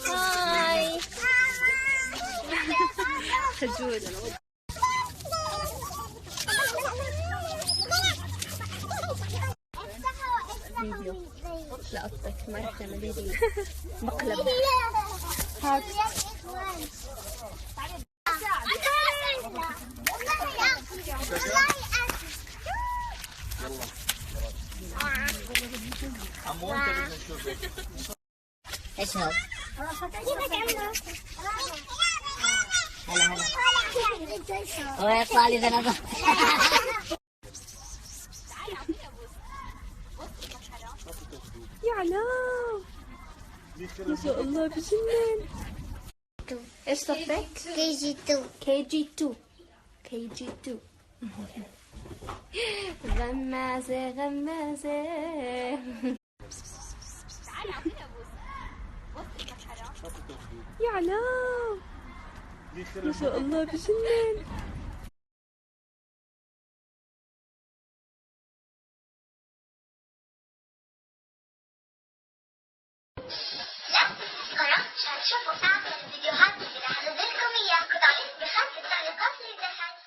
هاي خجول. فيديو لقطتك ما رح تعملي لي مقلب. هات ايش هذا؟ هلا هلا ويطلع لي ذنب. يا علاء ما شاء الله بجنن. ايش صفك؟ KG2. KG2 KG2 غمازة غمازة. يا علاء ما شاء الله بجنن. لا تنسوا القناة عشان تشوفوا أعمل الفيديوهات اللي هنزلكم إياها. كنت عليك بخمس تعليقات للنهاية.